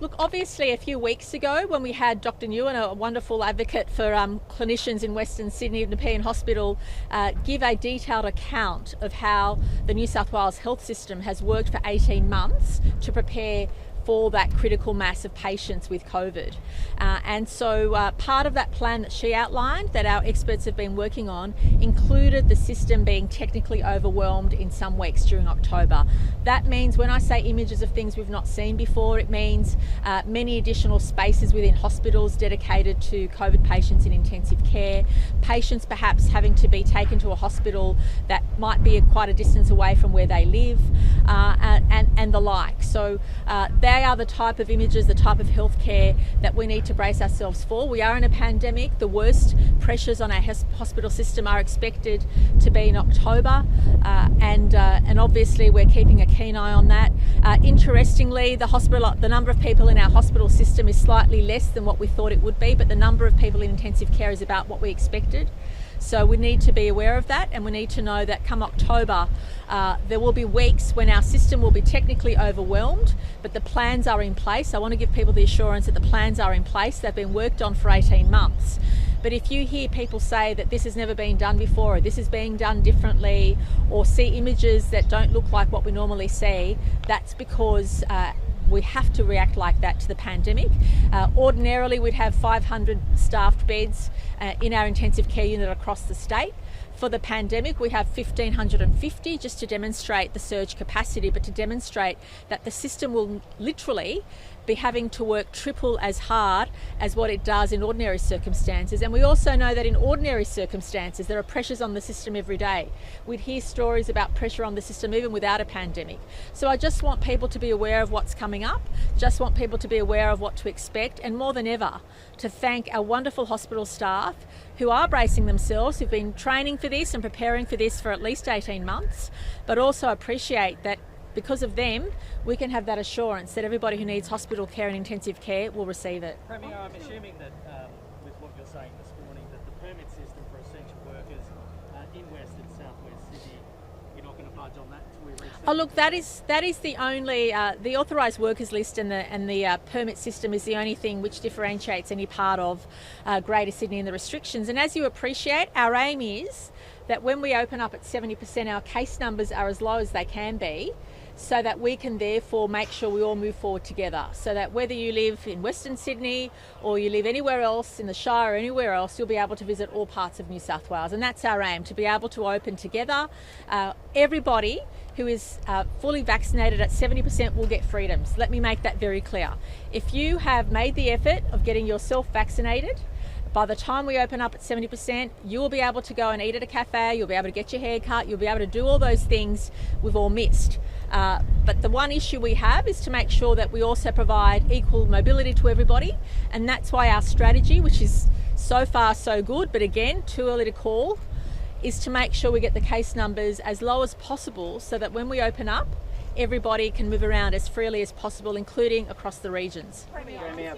Look, obviously a few weeks ago when we had Dr. Nguyen, a wonderful advocate for clinicians in Western Sydney Nepean Hospital, give a detailed account of how the New South Wales health system has worked for 18 months to prepare for that critical mass of patients with COVID. And so part of that plan that she outlined that our experts have been working on included the system being technically overwhelmed in some weeks during October. That means when I say images of things we've not seen before, it means many additional spaces within hospitals dedicated to COVID patients in intensive care, patients perhaps having to be taken to a hospital that might be quite a distance away from where they live, and the like. So they are the type of images, the type of healthcare that we need to brace ourselves for. We are in a pandemic. The worst pressures on our hospital system are expected to be in October, and obviously we're keeping a keen eye on that. Interestingly, the number of people in our hospital system is slightly less than what we thought it would be, but the number of people in intensive care is about what we expected. So we need to be aware of that, and we need to know that come October, there will be weeks when our system will be technically overwhelmed, but the plans are in place. I want to give people the assurance that the plans are in place. They've been worked on for 18 months. But if you hear people say that this has never been done before, or this is being done differently, or see images that don't look like what we normally see, that's because we have to react like that to the pandemic. Ordinarily, we'd have 500 staffed beds in our intensive care unit across the state. For the pandemic, we have 1,550 just to demonstrate the surge capacity, but to demonstrate that the system will literally be having to work triple as hard as what it does in ordinary circumstances. And we also know that in ordinary circumstances, there are pressures on the system every day. We'd hear stories about pressure on the system even without a pandemic. So I just want people to be aware of what's coming up, just want people to be aware of what to expect, and more than ever, to thank our wonderful hospital staff who are bracing themselves, who've been training for this and preparing for this for at least 18 months, but also appreciate that because of them, we can have that assurance that everybody who needs hospital care and intensive care will receive it. Premier, I'm assuming that with what you're saying this morning, that the permit system for essential workers in West and Southwest Sydney, you're not going to budge on that until we reach that? Oh look, that is the only the authorised workers list and the permit system is the only thing which differentiates any part of Greater Sydney and the restrictions. And as you appreciate, our aim is that when we open up at 70%, our case numbers are as low as they can be, so that we can therefore make sure we all move forward together, so that whether you live in Western Sydney or you live anywhere else in the Shire or anywhere else, you'll be able to visit all parts of New South Wales. And that's our aim, to be able to open together. Everybody who is fully vaccinated at 70% will get freedoms. Let me make that very clear. If you have made the effort of getting yourself vaccinated, by the time we open up at 70%, you will be able to go and eat at a cafe, you'll be able to get your hair cut, you'll be able to do all those things we've all missed. But the one issue we have is to make sure that we also provide equal mobility to everybody, and that's why our strategy, which is so far so good, but again, too early to call, is to make sure we get the case numbers as low as possible so that when we open up, everybody can move around as freely as possible, including across the regions. Premier,